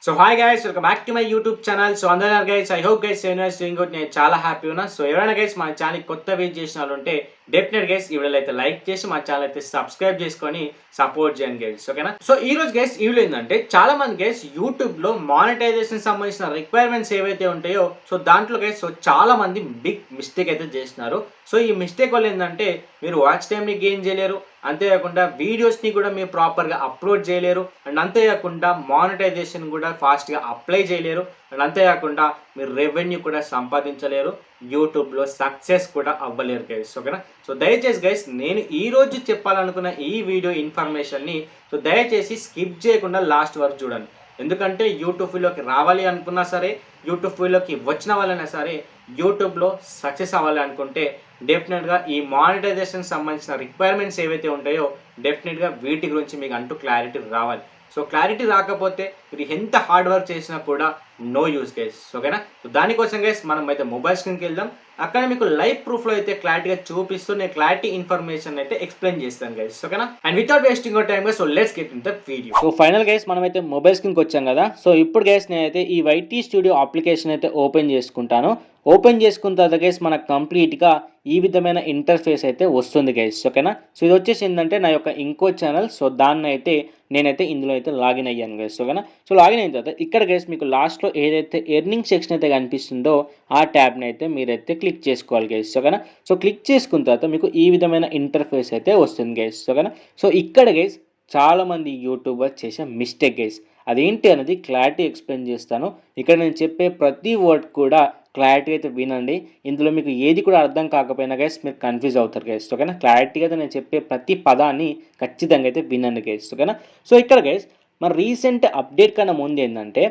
So hi guys, welcome back to my YouTube channel. So అందరూ guys, I hope guys ఎవరైనా doing good. నేను చాలా happy ఉన్నా. So ఎవరైనా గైస్ మా ఛానల్ కొత్త వీడియో చేసిన వాళ్ళు ఉంటే డెఫినెట్ గైస్ ఈ వీడియోలో అయితే లైక్ చేసి మా ఛానల్ అయితే సబ్స్క్రైబ్ చేసుకొని సపోర్ట్ చేయండి గైస్, ఓకేనా. సో ఈ రోజు గైస్ ఈ వీడియో ఏంటంటే, చాలా మంది గైస్ యూట్యూబ్ లో మానిటైజేషన్ సంబంధించిన రిక్వైర్మెంట్స్ ఏవైతే ఉంటాయో సో దాంట్లో గైస్ చాలా మంది బిగ్ మిస్టేక్ అయితే చేస్తున్నారు. సో ఈ మిస్టేక్ వల్ల ఏంటంటే, మీరు వాచ్ టైంని గెయిన్ చేయలేరు, అంతేకాకుండా వీడియోస్ని కూడా మీరు ప్రాపర్గా అప్లోడ్ చేయలేరు, అండ్ అంతేకాకుండా మానిటైజేషన్ కూడా ఫాస్ట్గా అప్లై చేయలేరు, అండ్ అంతేకాకుండా మీరు రెవెన్యూ కూడా సంపాదించలేరు, యూట్యూబ్లో సక్సెస్ కూడా అవ్వలేరు గైస్, ఓకేనా. సో దయచేసి గైస్ నేను ఈరోజు చెప్పాలనుకున్న ఈ వీడియో ఇన్ఫర్మేషన్ని సో దయచేసి స్కిప్ చేయకుండా లాస్ట్ వరకు చూడండి. ఎందుకంటే యూట్యూబ్ వీడియోకి రావాలి అనుకున్నా సరే, యూట్యూబ్ వీడియోకి వచ్చిన వాళ్ళైనా సరే, యూట్యూబ్లో సక్సెస్ అవ్వాలి అనుకుంటే డెఫినెట్గా ఈ మానిటైజేషన్ సంబంధించిన రిక్వైర్మెంట్స్ ఏవైతే ఉంటాయో డెఫినెట్గా వీటి గురించి మీకు అంటూ క్లారిటీ రావాలి. సో క్లారిటీ రాకపోతే మీరు ఎంత హార్డ్ వర్క్ చేసినా కూడా నో యూస్ గైస్, ఓకేనా. సో దానికోసం గైస్ మనం అయితే మొబైల్ స్క్రీన్కి వెళ్దాం. అక్కడ మీకు లైవ్ ప్రూఫ్లో అయితే క్లారిటీగా చూపిస్తూ నేను క్లారిటీ ఇన్ఫర్మేషన్ అయితే ఎక్స్ప్లెయిన్ చేస్తాను గైస్, ఓకేనా. And without wasting your time guys, so let's get in the video. So final guys మనం అయితే మొబైల్ స్క్రీన్కి వచ్చాం కదా. సో ఇప్పుడు గైస్ నేనైతే ఈ వైటీ స్టూడియో అప్లికేషన్ అయితే ఓపెన్ చేసుకుంటాను. ఓపెన్ చేసుకున్న తర్వాత గైస్ మనకు కంప్లీట్గా ఈ విధమైన ఇంటర్ఫేస్ అయితే వస్తుంది గైస్, ఓకేనా. సో ఇది వచ్చేసి ఏంటంటే నా యొక్క ఇంకో ఛానల్. సో దాన్ని అయితే నేనైతే ఇందులో అయితే లాగిన్ అయ్యాను గైస్, ఓకేనా. సో లాగిన్ అయిన తర్వాత ఇక్కడ గైస్ మీకు లాస్ట్లో ఏదైతే ఎర్నింగ్ సెక్షన్ అయితే కనిపిస్తుందో ఆ ట్యాబ్ని అయితే మీరైతే క్లిక్ చేసుకోవాలి గైస్, ఓకేనా. సో క్లిక్ చేసుకున్న తర్వాత మీకు ఈ విధమైన ఇంటర్ఫేస్ అయితే వస్తుంది గైస్, ఓకేనా. సో ఇక్కడ గైస్ చాలామంది యూట్యూబర్స్ చేసే మిస్టేక్ గైస్, అదేంటి అనేది క్లారిటీ ఎక్స్ప్లెయిన్ చేస్తాను. ఇక్కడ నేను చెప్పే ప్రతి వర్డ్ కూడా క్లారిటీ అయితే వినండి. ఇందులో మీకు ఏది కూడా అర్థం కాకపోయినా గైస్ మీరు కన్ఫ్యూజ్ అవుతారు గైస్, ఓకేనా. క్లారిటీగా అయితే నేను చెప్పే ప్రతి పదాన్ని ఖచ్చితంగా అయితే వినండి గైస్, ఓకేనా. సో ఇక్కడ గైస్ మన రీసెంట్ అప్డేట్ కన్నా ముందు ఏంటంటే,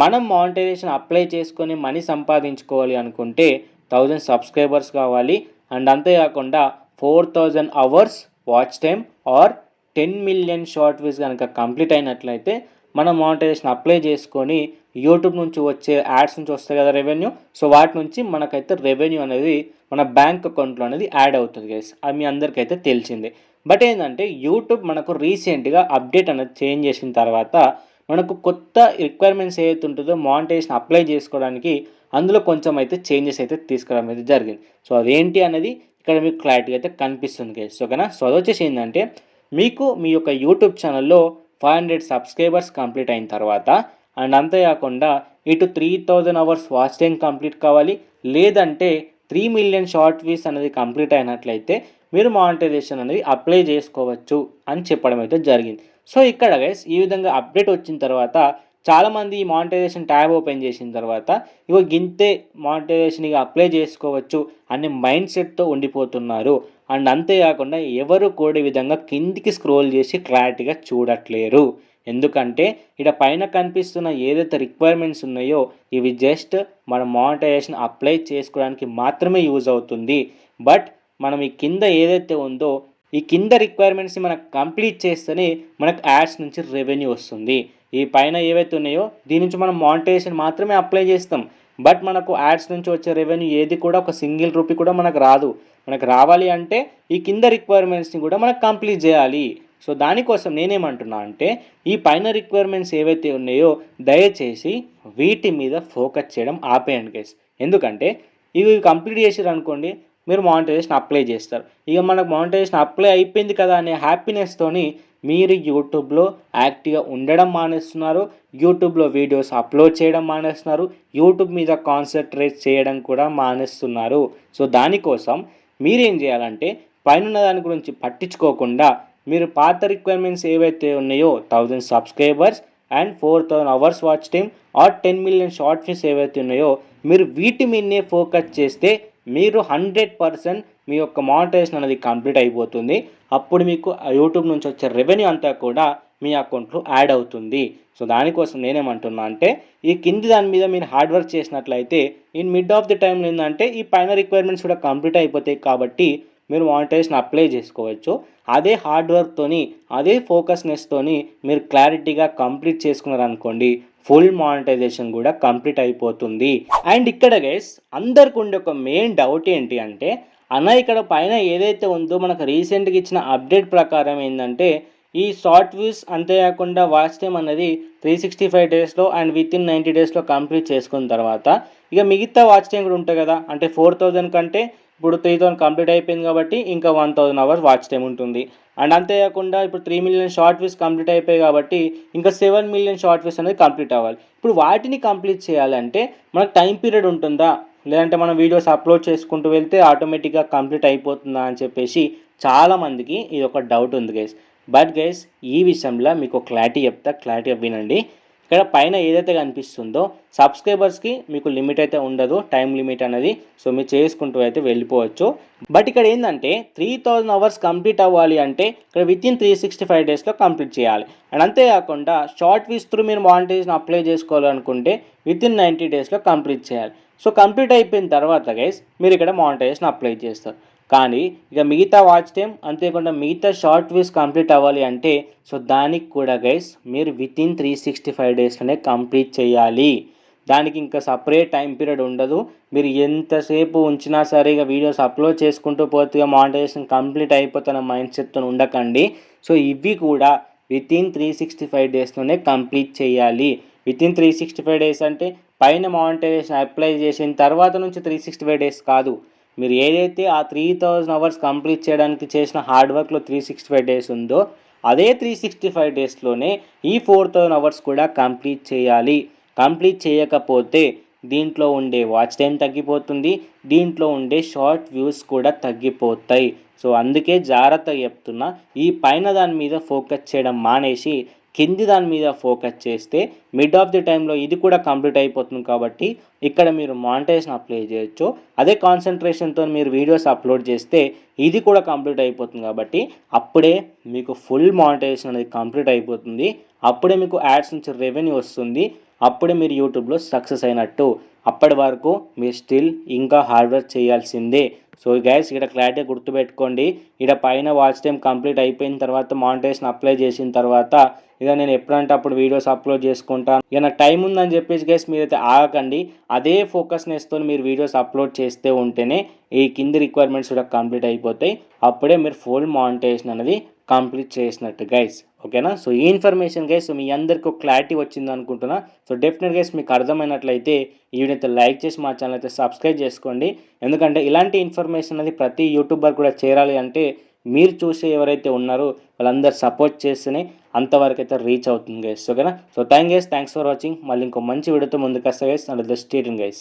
మనం మానిటైజేషన్ అప్లై చేసుకొని మనీ సంపాదించుకోవాలి అనుకుంటే 1000 సబ్స్క్రైబర్స్ కావాలి, అండ్ అంతేకాకుండా 4000 hours watch time or 10 million short views కనుక కంప్లీట్ అయినట్లయితే మనం మానిటైజేషన్ అప్లై చేసుకొని యూట్యూబ్ నుంచి వచ్చే యాడ్స్ నుంచి వస్తాయి కదా రెవెన్యూ, సో వాటి నుంచి మనకైతే రెవెన్యూ అనేది మన బ్యాంక్ అకౌంట్లో అనేది యాడ్ అవుతుంది గైస్. అది మీ అందరికైతే తెలిసిందే. బట్ ఏంటంటే యూట్యూబ్ మనకు రీసెంట్గా అప్డేట్ అనేది చేంజ్ చేసిన తర్వాత మనకు కొత్త రిక్వైర్మెంట్స్ ఏదైతే ఉంటుందో మానిటైజేషన్ అప్లై చేసుకోవడానికి అందులో కొంచెం అయితే చేంజెస్ అయితే తీసుకురావడం అయితే జరిగింది. సో అదేంటి అనేది ఇక్కడ మీకు క్లారిటీగా అయితే కనిపిస్తుంది గైస్, ఓకేనా. సో అది వచ్చేసి ఏంటంటే, మీకు మీ యొక్క యూట్యూబ్ ఛానల్లో 500 సబ్స్క్రైబర్స్ కంప్లీట్ అయిన తర్వాత, అండ్ అంతేకాకుండా ఇటు 3000 అవర్స్ వాచ్ టైం కంప్లీట్ కావాలి, లేదంటే 3 మిలియన్ షార్ట్ వ్యూస్ అనేది కంప్లీట్ అయినట్లయితే మీరు మానిటైజేషన్ అనేది అప్లై చేసుకోవచ్చు అని చెప్పడం అయితే జరిగింది. సో ఇక్కడ గైస్ ఈ విధంగా అప్డేట్ వచ్చిన తర్వాత చాలామంది ఈ మానిటైజేషన్ ట్యాబ్ ఓపెన్ చేసిన తర్వాత ఇగో గింతే మానిటైజేషన్ ఇక అప్లై చేసుకోవచ్చు అనే మైండ్ సెట్తో ఉండిపోతున్నారు. అండ్ అంతేకాకుండా ఎవరు కూడా ఈ విధంగా కిందికి స్క్రోల్ చేసి క్లారిటీగా చూడట్లేరు. ఎందుకంటే ఇక్కడ పైన కనిపిస్తున్న ఏదైతే రిక్వైర్మెంట్స్ ఉన్నాయో ఇవి జస్ట్ మన మానిటైజేషన్ అప్లై చేసుకోవడానికి మాత్రమే యూజ్ అవుతుంది. బట్ మనం ఈ కింద ఏదైతే ఉందో ఈ కింద రిక్వైర్మెంట్స్ని మనకు కంప్లీట్ చేస్తేనే మనకు యాడ్స్ నుంచి రెవెన్యూ వస్తుంది. ఈ పైన ఏవైతే ఉన్నాయో దీని నుంచి మనం మానిటైజేషన్ మాత్రమే అప్లై చేస్తాం, బట్ మనకు యాడ్స్ నుంచి వచ్చే రెవెన్యూ ఏది కూడా ఒక సింగిల్ రూపీ కూడా మనకు రాదు. మనకు రావాలి అంటే ఈ కింద రిక్వైర్మెంట్స్ని కూడా మనకు కంప్లీట్ చేయాలి. సో దానికోసం నేనేమంటున్నా అంటే, ఈ పైన రిక్వైర్మెంట్స్ ఏవైతే ఉన్నాయో దయచేసి వీటి మీద ఫోకస్ చేయడం ఆపేయండి గైస్. ఎందుకంటే ఇవి కంప్లీట్ చేసారు అనుకోండి, మీరు మానిటైజేషన్ అప్లై చేస్తారు. ఇక మనకు మానిటైజేషన్ అప్లై అయిపోయింది కదా అనే హ్యాపీనెస్తోని మీరు యూట్యూబ్లో యాక్టివ్గా ఉండడం మానేస్తున్నారు, యూట్యూబ్లో వీడియోస్ అప్లోడ్ చేయడం మానేస్తున్నారు, యూట్యూబ్ మీద కాన్సన్ట్రేట్ చేయడం కూడా మానేస్తున్నారు. సో దానికోసం మీరేం చేయాలంటే, పైన దాని గురించి పట్టించుకోకుండా మీరు పాత రిక్వైర్మెంట్స్ ఏవైతే ఉన్నాయో 1000 subscribers and 4000 hours watch time or 10 million short views ఏవైతే ఉన్నాయో మీరు వీటి మీదనే ఫోకస్ చేస్తే మీరు 100% మీ యొక్క మానిటైజేషన్ అనేది కంప్లీట్ అయిపోతుంది. అప్పుడు మీకు యూట్యూబ్ నుంచి వచ్చే రెవెన్యూ అంతా కూడా మీ అకౌంట్లో యాడ్ అవుతుంది. సో దానికోసం నేనేమంటున్నా అంటే, ఈ కింది దాని మీద మీరు హార్డ్ వర్క్ చేసినట్లయితే ఇన్ మిడ్ ఆఫ్ ది టైంలో ఏంటంటే ఈ పైన రిక్వైర్మెంట్స్ కూడా కంప్లీట్ అయిపోతాయి కాబట్టి మీరు మానిటైజేషన్ అప్లై చేసుకోవచ్చు. అదే హార్డ్ వర్క్తోని అదే ఫోకస్నెస్తోని మీరు క్లారిటీగా కంప్లీట్ చేసుకున్నారనుకోండి, ఫుల్ మానిటైజేషన్ కూడా కంప్లీట్ అయిపోతుంది. అండ్ ఇక్కడ గైస్ అందరికి ఉండే ఒక మెయిన్ డౌట్ ఏంటి అంటే, అన్న ఇక్కడ పైన ఏదైతే ఉందో మనకు రీసెంట్గా ఇచ్చిన అప్డేట్ ప్రకారం ఏంటంటే ఈ షార్ట్ వ్యూస్ అంతేకాకుండా వాచ్ టైం అనేది 365 డేస్లో అండ్ విత్ ఇన్ 90 డేస్లో కంప్లీట్ చేసుకున్న తర్వాత ఇక మిగతా వాచ్ టైం కూడా ఉంటుంది కదా, అంటే 4000 కంటే ఇప్పుడు 3000 కంప్లీట్ అయిపోయింది కాబట్టి ఇంకా 1000 అవర్స్ వాచ్ టైం ఉంటుంది. అండ్ అంతేకాకుండా ఇప్పుడు 3 మిలియన్ షార్ట్ వ్యూస్ కంప్లీట్ అయిపోయాయి కాబట్టి ఇంకా 7 మిలియన్ షార్ట్ వ్యూస్ అనేది కంప్లీట్ అవ్వాలి. ఇప్పుడు వాటిని కంప్లీట్ చేయాలంటే మనకు టైం పీరియడ్ ఉంటుందా, లేదంటే మనం వీడియోస్ అప్లోడ్ చేసుకుంటూ వెళ్తే ఆటోమేటిక్గా కంప్లీట్ అయిపోతుందా అని చెప్పేసి చాలామందికి ఇది ఒక డౌట్ ఉంది గైస్. బట్ గైస్ ఈ విషయంలో మీకు క్లారిటీ చెప్తా, క్లారిటీగా వినండి. ఇక్కడ పైన ఏదైతే కనిపిస్తుందో సబ్స్క్రైబర్స్కి మీకు లిమిట్ అయితే ఉండదు, టైం లిమిట్ అనేది. సో మీరు చేసుకుంటూ అయితే వెళ్ళిపోవచ్చు. బట్ ఇక్కడ ఏంటంటే 3000 అవర్స్ కంప్లీట్ అవ్వాలి అంటే ఇక్కడ విత్ ఇన్ 365 డేస్లో కంప్లీట్ చేయాలి. అండ్ అంతేకాకుండా షార్ట్ వ్యూస్ త్రూ మీరు మానిటైజేషన్ అప్లై చేసుకోవాలనుకుంటే విత్ ఇన్ 90 డేస్లో కంప్లీట్ చేయాలి. సో కంప్లీట్ అయిపోయిన తర్వాత గైస్ మీరు ఇక్కడ మానిటైజేషన్ అప్లై చేస్తారు. కానీ ఇక మిగతా వాచ్ టైం అంతేకాకుండా మిగతా షార్ట్ వ్యూస్ కంప్లీట్ అవ్వాలి అంటే సో దానికి కూడా గైస్ మీరు విత్ ఇన్ 365 డేస్లోనే కంప్లీట్ చేయాలి. దానికి ఇంకా సపరేట్ టైం పీరియడ్ ఉండదు. మీరు ఎంతసేపు ఉంచినా సరే ఇక వీడియోస్ అప్లోడ్ చేసుకుంటూ పోతే మానిటైజేషన్ కంప్లీట్ అయిపోతున్న మైండ్ సెట్తో ఉండకండి. సో ఇవి కూడా విత్ ఇన్ 365 డేస్లోనే కంప్లీట్ చేయాలి. విత్ ఇన్ 365 డేస్ అంటే పైన మానిటైజేషన్ అప్లై చేసిన తర్వాత నుంచి 365 డేస్ కాదు. మీరు ఏదైతే ఆ 3000 అవర్స్ కంప్లీట్ చేయడానికి చేసిన హార్డ్ వర్క్లో 365 డేస్ ఉందో అదే 365 డేస్లోనే ఈ 4000 అవర్స్ కూడా కంప్లీట్ చేయాలి. కంప్లీట్ చేయకపోతే దీంట్లో ఉండే వాచ్ టైం తగ్గిపోతుంది, దీంట్లో ఉండే షార్ట్ వ్యూస్ కూడా తగ్గిపోతాయి. సో అందుకే జాగ్రత్తగా చెప్తున్నా, ఈ పైన దాని మీద ఫోకస్ చేయడం మానేసి కింది దాని మీద ఫోకస్ చేస్తే మిడ్ ఆఫ్ ది టైంలో ఇది కూడా కంప్లీట్ అయిపోతుంది కాబట్టి ఇక్కడ మీరు మానిటైజేషన్ అప్లై చేయొచ్చు. అదే కాన్సన్ట్రేషన్తో మీరు వీడియోస్ అప్లోడ్ చేస్తే ఇది కూడా కంప్లీట్ అయిపోతుంది కాబట్టి అప్పుడే మీకు ఫుల్ మానిటైజేషన్ అనేది కంప్లీట్ అయిపోతుంది. అప్పుడే మీకు యాడ్స్ నుంచి రెవెన్యూ వస్తుంది. అప్పుడే మీరు యూట్యూబ్లో సక్సెస్ అయినట్టు. అప్పటి వరకు మీరు స్టిల్ ఇంకా హార్డ్ వర్క్ చేయాల్సిందే. సో గైస్ ఇక్కడ క్లారిటీగా గుర్తుపెట్టుకోండి. ఇక్కడ పైన వాచ్ టైం కంప్లీట్ అయిపోయిన తర్వాత మానిటైజేషన్ అప్లై చేసిన తర్వాత ఇక నేను ఎప్పుడంటే అప్పుడు వీడియోస్ అప్లోడ్ చేసుకుంటాను, ఇక నాకు టైం ఉందని చెప్పేసి గైస్ మీరైతే ఆగకండి. అదే ఫోకస్నెస్తో మీరు వీడియోస్ అప్లోడ్ చేస్తే ఉంటేనే ఈ కింది రిక్వైర్మెంట్స్ కూడా కంప్లీట్ అయిపోతాయి. అప్పుడే మీరు ఫుల్ మానిటైజేషన్ అనేది కంప్లీట్ చేసినట్టు గైస్. ఓకేనా? సో ఈ ఇన్ఫర్మేషన్ గైస్ మీ అందరికీ ఒక క్లారిటీ వచ్చింది అనుకుంటున్నా. సో డెఫినెట్ గైస్ మీకు అర్థమైనట్లయితే ఈ వీడియో అయితే లైక్ చేసి మా ఛానల్ అయితే సబ్స్క్రైబ్ చేసుకోండి. ఎందుకంటే ఇలాంటి ఇన్ఫర్మేషన్ అనేది ప్రతి యూట్యూబర్ కూడా చేరాలి అంటే మీరు చూసే ఎవరైతే ఉన్నారో వాళ్ళందరూ సపోర్ట్ చేస్తేనే అంతవరకు అయితే రీచ్ అవుతుంది గైస్. ఓకేనా? So thanks for watching. మళ్ళీ ఇంకో మంచి వీడియోతో ముందుకు వస్తా guys. And the state guys.